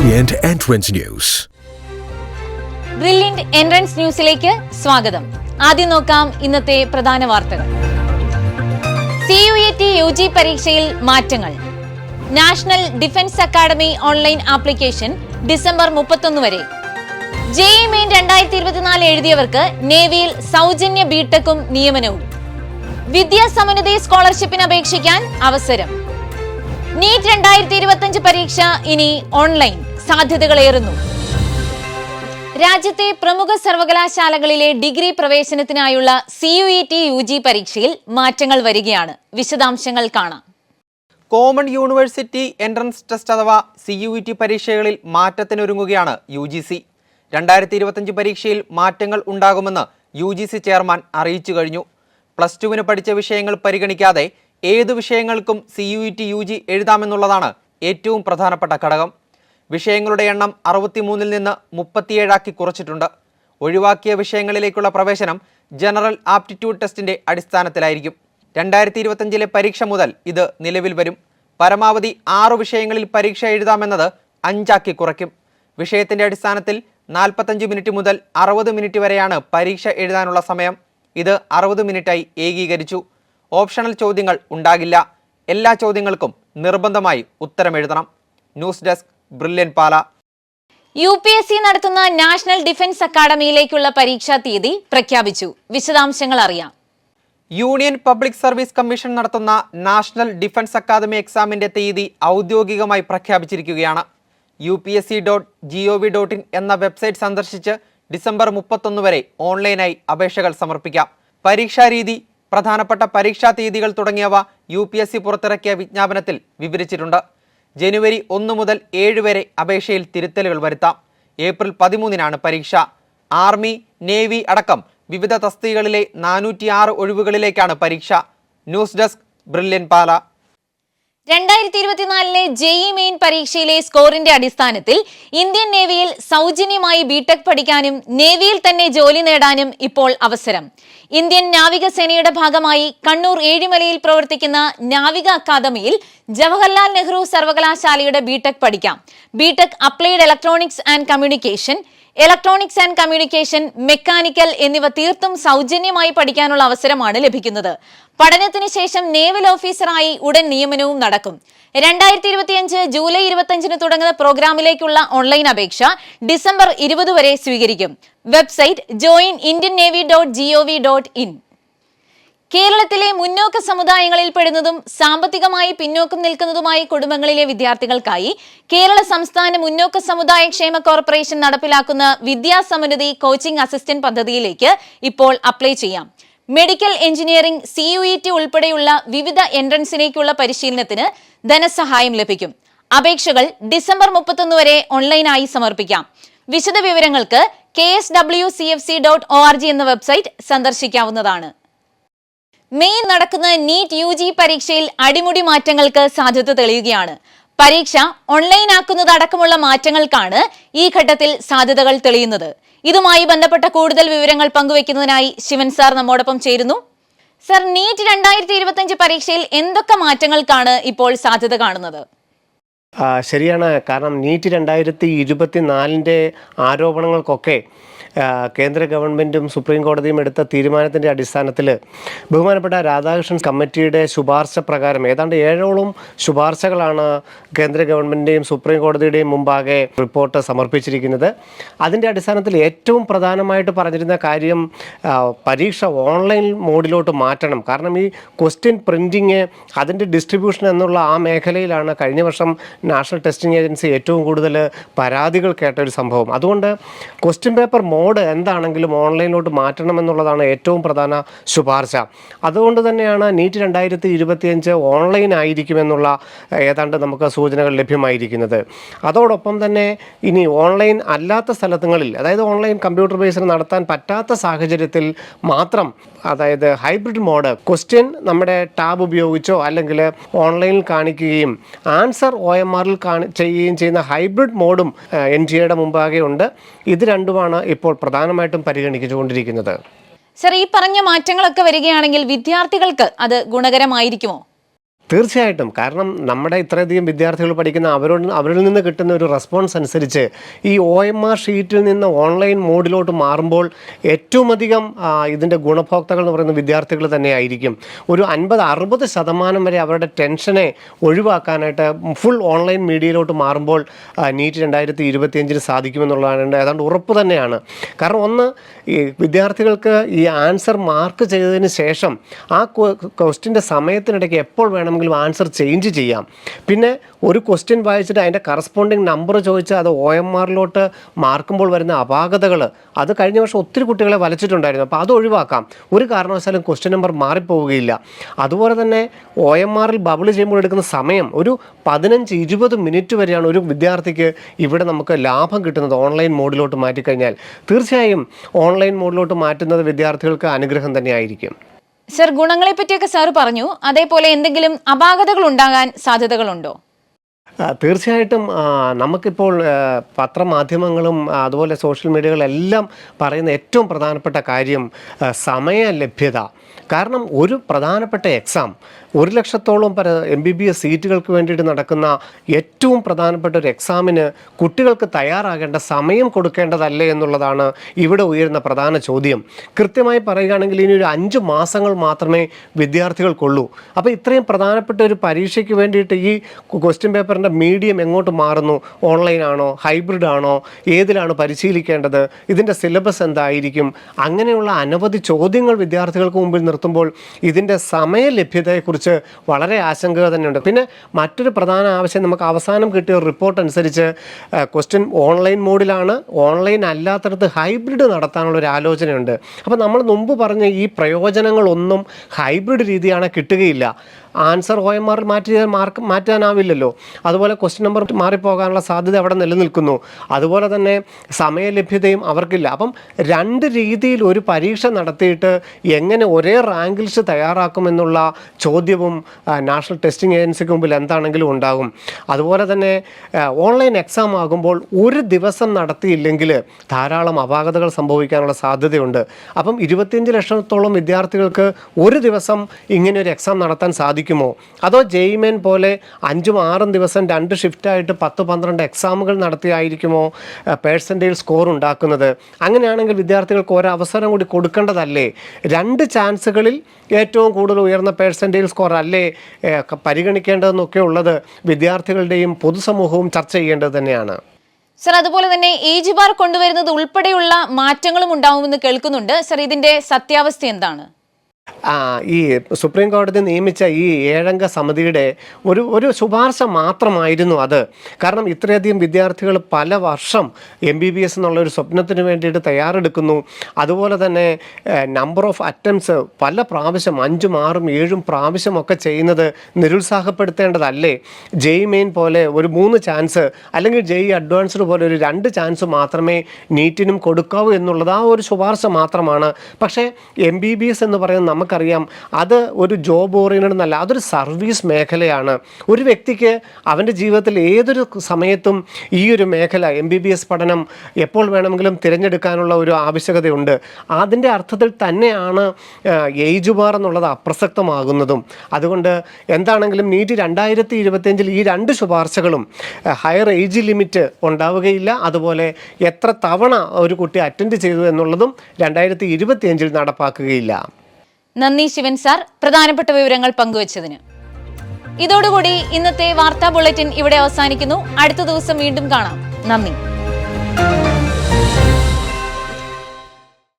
Brilliant Entrance News. Brilliant entrance ന്യൂസിലേക്ക് സ്വാഗതം. ആദ്യം നോക്കാം ഇന്നത്തെ പ്രധാന വാർത്തകൾ. CUET UG പരീക്ഷയിൽ മാറ്റങ്ങൾ. National defence academy online application December 31 വരെ. JEE മെയിൻ 2024 എഴുതിയവർക്ക് നേവിയിൽ സൗജന്യ ബിടെക്കും നിയമനവും. വിദ്യാസമന്വിത സ്കോളർഷിപ്പിന് അപേക്ഷിക്കാൻ അവസരം. നീറ്റ് 2025 പരീക്ഷ ഇനി ഓൺലൈൻ, സാധ്യതകളേറുന്നു. രാജ്യത്തെ പ്രമുഖ സർവകലാശാലകളിലെ ഡിഗ്രി പ്രവേശനത്തിനായുള്ള CUET UG പരീക്ഷയിൽ മാറ്റങ്ങൾ വരികയാണ്. വിശദാംശങ്ങൾ കാണാം. കോമൺ യൂണിവേഴ്സിറ്റി എൻട്രൻസ് ടെസ്റ്റ് അഥവാ CUET പരീക്ഷകളിൽ മാറ്റത്തിനൊരുങ്ങുകയാണ് UGC. 2025 പരീക്ഷയിൽ മാറ്റങ്ങൾ ഉണ്ടാകുമെന്ന് UGC ചെയർമാൻ അറിയിച്ചു കഴിഞ്ഞു. +2 പഠിച്ച വിഷയങ്ങൾ പരിഗണിക്കാതെ ഏതു വിഷയങ്ങൾക്കും CUET UG എഴുതാമെന്നുള്ളതാണ് ഏറ്റവും പ്രധാനപ്പെട്ട ഘടകം. വിഷയങ്ങളുടെ എണ്ണം 63-ൽ നിന്ന് 37 കുറച്ചിട്ടുണ്ട്. ഒഴിവാക്കിയ വിഷയങ്ങളിലേക്കുള്ള പ്രവേശനം ജനറൽ ആപ്റ്റിറ്റ്യൂഡ് ടെസ്റ്റിന്റെ അടിസ്ഥാനത്തിലായിരിക്കും. 2025 പരീക്ഷ മുതൽ ഇത് നിലവിൽ വരും. പരമാവധി 6 വിഷയങ്ങളിൽ പരീക്ഷ എഴുതാമെന്നത് 5 കുറയ്ക്കും. വിഷയത്തിന്റെ അടിസ്ഥാനത്തിൽ 45 മിനിറ്റ് മുതൽ 60 മിനിറ്റ് വരെയാണ് പരീക്ഷ എഴുതാനുള്ള സമയം. ഇത് 60 മിനിറ്റായി ഏകീകരിച്ചു. ഓപ്ഷണൽ ചോദ്യങ്ങൾ ഉണ്ടാകില്ല. എല്ലാ ചോദ്യങ്ങൾക്കും നിർബന്ധമായി ഉത്തരം എഴുതണം. ന്യൂസ് ഡെസ്ക്, ബ്രില്യന്റ് പാല. UPSC നടത്തുന്ന നാഷണൽ ഡിഫൻസ് അക്കാദമിയിലേക്കുള്ള പരീക്ഷാ തീയതി പ്രഖ്യാപിച്ചു. വിശദാംശങ്ങൾ അറിയാം. യൂണിയൻ പബ്ലിക് സർവീസ് കമ്മീഷൻ നടത്തുന്ന നാഷണൽ ഡിഫൻസ് അക്കാദമി എക്സാമിന്റെ തീയതി ഔദ്യോഗികമായി പ്രഖ്യാപിച്ചിരിക്കുകയാണ്. upsc.gov.in എന്ന വെബ്സൈറ്റ് സന്ദർശിച്ച് ഡിസംബർ 31 വരെ ഓൺലൈനായി അപേക്ഷകൾ സമർപ്പിക്കാം. പരീക്ഷാരീതി, പ്രധാനപ്പെട്ട പരീക്ഷാ തീയതികൾ തുടങ്ങിയവ UPSC പുറത്തിറക്കിയ വിജ്ഞാപനത്തിൽ വിവരിച്ചിട്ടുണ്ട്. ജനുവരി 1 മുതൽ 7 വരെ അപേക്ഷയിൽ തിരുത്തലുകൾ വരുത്താം. ഏപ്രിൽ 13-നാണ് പരീക്ഷ. ആർമി, നേവി അടക്കം വിവിധ തസ്തികകളിലെ 406 ഒഴിവുകളിലേക്കാണ് പരീക്ഷ. ന്യൂസ് ഡെസ്ക്, ബ്രില്യന്റ് പാല. 2024 JEE മെയിൻ പരീക്ഷയിലെ സ്കോറിന്റെ അടിസ്ഥാനത്തിൽ ഇന്ത്യൻ നേവിയിൽ സൗജന്യമായി ബിടെക് പഠിക്കാനും നേവിയിൽ തന്നെ ജോലി നേടാനും ഇപ്പോൾ അവസരം. ഇന്ത്യൻ നാവികസേനയുടെ ഭാഗമായി കണ്ണൂർ ഏഴിമലയിൽ പ്രവർത്തിക്കുന്ന നാവിക അക്കാദമിയിൽ ജവഹർലാൽ നെഹ്റു സർവകലാശാലയുടെ ബിടെക് പഠിക്കാം. BTech applied electronics and communication, mechanical എന്നിവ തീർത്തും സൗജന്യമായി പഠിക്കാനുള്ള അവസരമാണ് ലഭിക്കുന്നത്. പഠനത്തിന് ശേഷം നേവൽ ഓഫീസറായി ഉടൻ നിയമനവും നടക്കും. 2025 ജൂലൈ 25-ന് തുടങ്ങുന്ന പ്രോഗ്രാമിലേക്കുള്ള ഓൺലൈൻ അപേക്ഷ ഡിസംബർ 20 വരെ സ്വീകരിക്കും. Website joinindiannavy.gov.in. കേരളത്തിലെ മുന്നോക്ക സമുദായങ്ങളിൽ പെടുന്നതും സാമ്പത്തികമായി പിന്നോക്കം നിൽക്കുന്നതുമായ കുടുംബങ്ങളിലെ വിദ്യാർത്ഥികൾക്കായി കേരള സംസ്ഥാന മുന്നോക്ക സമുദായ ക്ഷേമ കോർപ്പറേഷൻ നടപ്പിലാക്കുന്ന വിദ്യാസമന്വിത കോച്ചിംഗ് അസിസ്റ്റന്റ് പദ്ധതിയിലേക്ക് ഇപ്പോൾ അപ്ലൈ ചെയ്യാം. മെഡിക്കൽ എഞ്ചിനീയറിംഗ്, CUET ഉൾപ്പെടെയുള്ള വിവിധ എൻട്രൻസിലേക്കുള്ള പരിശീലനത്തിന് ധനസഹായം ലഭിക്കും. അപേക്ഷകൾ ഡിസംബർ 31 വരെ ഓൺലൈനായി സമർപ്പിക്കാം. വിശദ വിവരങ്ങൾക്ക് kswcfc.org എന്ന വെബ്സൈറ്റ് സന്ദർശിക്കാവുന്നതാണ്. മെയ് നടക്കുന്ന നീറ്റ് UG പരീക്ഷയിൽ അടിമുടി മാറ്റങ്ങൾക്ക് സാധ്യത തെളിയുകയാണ്. പരീക്ഷ ഓൺലൈൻ ആക്കുന്നതടക്കമുള്ള മാറ്റങ്ങൾക്കാണ് ഈ ഘട്ടത്തിൽ സാധ്യതകൾ തെളിയുന്നത്. ഇതുമായി ബന്ധപ്പെട്ട കൂടുതൽ വിവരങ്ങൾ പങ്കുവെക്കുന്നതിനായി ശിവൻ സാർ നമ്മോടൊപ്പം ചേരുന്നു. സർ, നീറ്റ് 2025 പരീക്ഷയിൽ എന്തൊക്കെ മാറ്റങ്ങൾക്കാണ് ഇപ്പോൾ സാധ്യത കാണുന്നത്? ശരിയാണ്. കാരണം നീറ്റ് 2024 ആരോപണങ്ങൾക്കൊക്കെ കേന്ദ്ര ഗവൺമെൻറ്റും സുപ്രീം കോടതിയും എടുത്ത തീരുമാനത്തിൻ്റെ അടിസ്ഥാനത്തിൽ ബഹുമാനപ്പെട്ട രാധാകൃഷ്ണൻ കമ്മിറ്റിയുടെ ശുപാർശ പ്രകാരം ഏതാണ്ട് 7ഓളം ശുപാർശകളാണ് കേന്ദ്ര ഗവൺമെൻറ്റിൻ്റെയും സുപ്രീം കോടതിയുടെയും മുമ്പാകെ റിപ്പോർട്ട് സമർപ്പിച്ചിരിക്കുന്നത്. അതിൻ്റെ അടിസ്ഥാനത്തിൽ ഏറ്റവും പ്രധാനമായിട്ട് പറഞ്ഞിരുന്ന കാര്യം പരീക്ഷ ഓൺലൈൻ മോഡിലോട്ട് മാറ്റണം. കാരണം ഈ ക്വസ്റ്റ്യൻ പ്രിൻറ്റിങ്, അതിൻ്റെ ഡിസ്ട്രിബ്യൂഷൻ എന്നുള്ള ആ മേഖലയിലാണ് കഴിഞ്ഞ വർഷം നാഷണൽ ടെസ്റ്റിംഗ് ഏജൻസി ഏറ്റവും കൂടുതൽ പരാതികൾ കേട്ട ഒരു സംഭവം. അതുകൊണ്ട് ക്വസ്റ്റ്യൻ പേപ്പർ മോഡ് എന്താണെങ്കിലും ഓൺലൈനിലോട്ട് മാറ്റണമെന്നുള്ളതാണ് ഏറ്റവും പ്രധാന ശുപാർശ. അതുകൊണ്ട് തന്നെയാണ് നീറ്റ് 2025 ഓൺലൈൻ ആയിരിക്കുമെന്നുള്ള ഏതാണ്ട് നമുക്ക് സൂചനകൾ ലഭ്യമായിരിക്കുന്നത്. അതോടൊപ്പം തന്നെ ഇനി ഓൺലൈൻ അല്ലാത്ത സ്ഥലങ്ങളിൽ, അതായത് ഓൺലൈൻ കമ്പ്യൂട്ടർ ബേസിൽ നടത്താൻ പറ്റാത്ത സാഹചര്യത്തിൽ മാത്രം, അതായത് ഹൈബ്രിഡ് മോഡ്, ക്വസ്റ്റ്യൻ നമ്മുടെ ടാബ് ഉപയോഗിച്ചോ അല്ലെങ്കിൽ ഓൺലൈനിൽ കാണിക്കുകയും ആൻസർ OMRൽ ചെയ്യുകയും ചെയ്യുന്ന ഹൈബ്രിഡ് മോഡും NTA മുമ്പാകെ ഉണ്ട്. ഇത് രണ്ടുമാണ് ഇപ്പോൾ പ്രധാനമായിട്ടും പരിഗണിച്ചുകൊണ്ടിരിക്കുന്നത്. സർ, ഈ പറഞ്ഞ മാറ്റങ്ങളൊക്കെ വരികയാണെങ്കിൽ വിദ്യാർത്ഥികൾക്ക് അത് ഗുണകരമായിരിക്കുമോ? തീർച്ചയായിട്ടും. കാരണം നമ്മുടെ ഇത്രയധികം വിദ്യാർത്ഥികൾ പഠിക്കുന്ന അവരിൽ നിന്ന് കിട്ടുന്ന ഒരു റെസ്പോൺസ് അനുസരിച്ച് ഈ OMR ഷീറ്റിൽ നിന്ന് ഓൺലൈൻ മോഡിലോട്ട് മാറുമ്പോൾ ഏറ്റവും അധികം ഇതിൻ്റെ ഗുണഭോക്താക്കൾ എന്ന് പറയുന്ന വിദ്യാർത്ഥികൾ തന്നെയായിരിക്കും. ഒരു 50-60% വരെ അവരുടെ ടെൻഷനെ ഒഴിവാക്കാനായിട്ട് ഫുൾ ഓൺലൈൻ മീഡിയയിലോട്ട് മാറുമ്പോൾ നീറ്റ് 2025 സാധിക്കുമെന്നുള്ളതാണ് ഏതാണ്ട് ഉറപ്പ് തന്നെയാണ്. കാരണം ഒന്ന്, ഈ വിദ്യാർത്ഥികൾക്ക് ഈ ആൻസർ മാർക്ക് ചെയ്തതിന് ശേഷം ആ ക്വസ്റ്റ്യൻ്റെ സമയത്തിനിടയ്ക്ക് എപ്പോൾ വേണമെങ്കിലും ആൻസർ ചേഞ്ച് ചെയ്യാം. പിന്നെ ഒരു ക്വസ്റ്റ്യൻ വായിച്ചിട്ട് അതിൻ്റെ കറസ്പോണ്ടിങ് നമ്പർ ചോദിച്ച് അത് OMRലോട്ട് മാർക്കുമ്പോൾ വരുന്ന അപാകതകൾ അത് കഴിഞ്ഞ വർഷം ഒത്തിരി കുട്ടികളെ വലച്ചിട്ടുണ്ടായിരുന്നു. അപ്പോൾ അത് ഒഴിവാക്കാം. ഒരു കാരണവശാലും ക്വസ്റ്റ്യൻ നമ്പർ മാറിപ്പോവുകയില്ല. അതുപോലെ തന്നെ OMRൽ ബബിൾ ചെയ്യുമ്പോൾ എടുക്കുന്ന സമയം ഒരു 15-20 മിനിറ്റ് വരെയാണ് ഒരു വിദ്യാർത്ഥിക്ക് ഇവിടെ നമുക്ക് ലാഭം കിട്ടുന്നത് ഓൺലൈൻ മോഡിലോട്ട് മാറ്റിക്കഴിഞ്ഞാൽ. തീർച്ചയായും ഓൺലൈൻ മോഡിലോട്ട് മാറ്റുന്നത് വിദ്യാർത്ഥികൾക്ക് അനുഗ്രഹം തന്നെയായിരിക്കും. സർ, ഗുണങ്ങളെ പറ്റിയൊക്കെ സാർ പറഞ്ഞു. അതേപോലെ എന്തെങ്കിലും അപാകതകൾ ഉണ്ടാകാൻ സാധ്യതകളുണ്ടോ? തീർച്ചയായിട്ടും. നമുക്കിപ്പോൾ പത്രമാധ്യമങ്ങളും അതുപോലെ സോഷ്യൽ മീഡിയകളെല്ലാം പറയുന്ന ഏറ്റവും പ്രധാനപ്പെട്ട കാര്യം സമയ ലഭ്യത. കാരണം ഒരു പ്രധാനപ്പെട്ട എക്സാം 1,00,000-ഓളം MBBS സീറ്റുകൾക്ക് വേണ്ടിയിട്ട് നടക്കുന്ന ഏറ്റവും പ്രധാനപ്പെട്ട ഒരു എക്സാമിന് കുട്ടികൾക്ക് തയ്യാറാകേണ്ട സമയം കൊടുക്കേണ്ടതല്ലേ എന്നുള്ളതാണ് ഇവിടെ ഉയരുന്ന പ്രധാന ചോദ്യം. കൃത്യമായി പറയുകയാണെങ്കിൽ ഇനി ഒരു 5 മാസങ്ങൾ മാത്രമേ വിദ്യാർത്ഥികൾക്കുള്ളൂ. അപ്പോൾ ഇത്രയും പ്രധാനപ്പെട്ട ഒരു പരീക്ഷയ്ക്ക് വേണ്ടിയിട്ട് ഈ ക്വസ്റ്റ്യൻ പേപ്പറിൻ്റെ മീഡിയം എങ്ങോട്ട് മാറുന്നു? ഓൺലൈനാണോ, ഹൈബ്രിഡ് ആണോ, ഏതിലാണ് പരിശീലിക്കേണ്ടത്, ഇതിൻ്റെ സിലബസ് എന്തായിരിക്കും? അങ്ങനെയുള്ള അനവധി ചോദ്യങ്ങൾ വിദ്യാർത്ഥികൾക്ക് മുമ്പിൽ നിർത്തുമ്പോൾ ഇതിൻ്റെ സമയലഭ്യതയെക്കുറിച്ച് വളരെ ആശങ്ക തന്നെയുണ്ട്. പിന്നെ മറ്റൊരു പ്രധാന ആവശ്യം, നമുക്ക് അവസാനം കിട്ടിയ റിപ്പോർട്ട് അനുസരിച്ച് ക്വസ്റ്റ്യൻ ഓൺലൈൻ മോഡിലാണ്, ഓൺലൈൻ അല്ലാത്തടത്ത് ഹൈബ്രിഡ് നടത്താനുള്ളൊരു ആലോചനയുണ്ട്. അപ്പോൾ നമ്മൾ മുമ്പ് പറഞ്ഞ ഈ പ്രയോജനങ്ങളൊന്നും ഹൈബ്രിഡ് രീതിയാണ് കിട്ടുകയില്ല. ആൻസർ OMRൽ മാറ്റാനാവില്ലല്ലോ. അതുപോലെ ക്വസ്റ്റ്യൻ നമ്പർ മാറിപ്പോകാനുള്ള സാധ്യത അവിടെ നിലനിൽക്കുന്നു. അതുപോലെ തന്നെ സമയലഭ്യതയും അവർക്കില്ല. അപ്പം 2 രീതിയിൽ ഒരു പരീക്ഷ നടത്തിയിട്ട് എങ്ങനെ ഒരേ റാങ്ക് ലിസ്റ്റ് തയ്യാറാക്കുമെന്നുള്ള ചോദ്യവും നാഷണൽ ടെസ്റ്റിംഗ് ഏജൻസിക്ക് മുമ്പിൽ എന്താണെങ്കിലും ഉണ്ടാകും. അതുപോലെ തന്നെ ഓൺലൈൻ എക്സാം ആകുമ്പോൾ ഒരു ദിവസം നടത്തിയില്ലെങ്കിൽ ധാരാളം അപാകതകൾ സംഭവിക്കാനുള്ള സാധ്യതയുണ്ട്. അപ്പം 25 ലക്ഷത്തോളം വിദ്യാർത്ഥികൾക്ക് ഒരു ദിവസം ഇങ്ങനെ ഒരു എക്സാം നടത്താൻ സാധിക്കുമോ? അതോ JEE പോലെ 5-6 ദിവസം 2 ഷിഫ്റ്റായിട്ട് 10-12 എക്സാമുകൾ നടത്തിയായിരിക്കുമോ പേഴ്സൻറ്റേജ് സ്കോർ ഉണ്ടാക്കുന്നത്? അങ്ങനെയാണെങ്കിൽ വിദ്യാർത്ഥികൾക്ക് ഒരവസരം കൂടി കൊടുക്കേണ്ടതല്ലേ? 2 ചാൻസുകളിൽ ഏറ്റവും കൂടുതൽ ഉയർന്ന പേഴ്സൻറ്റേജ് സ്കോർ അല്ലേ പരിഗണിക്കേണ്ടതെന്നൊക്കെ ഉള്ളത് വിദ്യാർത്ഥികളുടെയും പൊതുസമൂഹവും ചർച്ച ചെയ്യേണ്ടത് തന്നെയാണ്. സർ, അതുപോലെ തന്നെ ഏജ് ബാർ കൊണ്ടുവരുന്നത് ഉൾപ്പെടെയുള്ള മാറ്റങ്ങളും ഉണ്ടാവുമെന്ന് കേൾക്കുന്നുണ്ട്. സർ, ഇതിന്റെ സത്യാവസ്ഥ എന്താണ്? ഈ സുപ്രീം കോടതി നിയമിച്ച ഈ 7-അംഗ സമിതിയുടെ ഒരു ശുപാർശ മാത്രമായിരുന്നു അത്. കാരണം ഇത്രയധികം വിദ്യാർത്ഥികൾ പല വർഷം MBBS എന്നുള്ളൊരു സ്വപ്നത്തിന് വേണ്ടിയിട്ട് തയ്യാറെടുക്കുന്നു. അതുപോലെ തന്നെ നമ്പർ ഓഫ് അറ്റംപ്റ്റ്സ് പല പ്രാവശ്യം 5, 6, 7 പ്രാവശ്യമൊക്കെ ചെയ്യുന്നത് നിരുത്സാഹപ്പെടുത്തേണ്ടതല്ലേ? JEE പോലെ ഒരു 3 ചാൻസ് അല്ലെങ്കിൽ JEE അഡ്വാൻസ്ഡ് പോലെ ഒരു 2 ചാൻസ് മാത്രമേ നീറ്റിനും കൊടുക്കാവൂ എന്നുള്ളത് ആ ഒരു ശുപാർശ മാത്രമാണ്. പക്ഷേ MBBS എന്ന് പറയുന്നത് നമുക്കറിയാം, അത് ഒരു ജോബ് ഓറിയൻറ്റഡ് എന്നല്ല, അതൊരു സർവീസ് മേഖലയാണ്. ഒരു വ്യക്തിക്ക് അവൻ്റെ ജീവിതത്തിൽ ഏതൊരു സമയത്തും ഈ ഒരു മേഖല MBBS പഠനം എപ്പോൾ വേണമെങ്കിലും തിരഞ്ഞെടുക്കാനുള്ള ഒരു ആവശ്യകതയുണ്ട്. അതിൻ്റെ അർത്ഥത്തിൽ തന്നെയാണ് ഏജ് ബാർ എന്നുള്ളത് അപ്രസക്തമാകുന്നതും. അതുകൊണ്ട് എന്താണെങ്കിലും നീറ്റ് 2025 ഈ 2 ശുപാർശകളും ഹയർ ഏജ് ലിമിറ്റ് ഉണ്ടാവുകയില്ല, അതുപോലെ എത്ര തവണ ഒരു കുട്ടി അറ്റൻഡ് ചെയ്തു എന്നുള്ളതും 2025 നടപ്പാക്കുകയില്ല. നന്ദി ശിവൻ സാർ, പ്രധാനപ്പെട്ട വിവരങ്ങൾ പങ്കുവച്ചതിന്. ഇതോടുകൂടി ഇന്നത്തെ വാർത്താ ബുള്ളറ്റിൻ ഇവിടെ അവസാനിക്കുന്നു. അടുത്ത ദിവസം വീണ്ടും കാണാം. നന്ദി.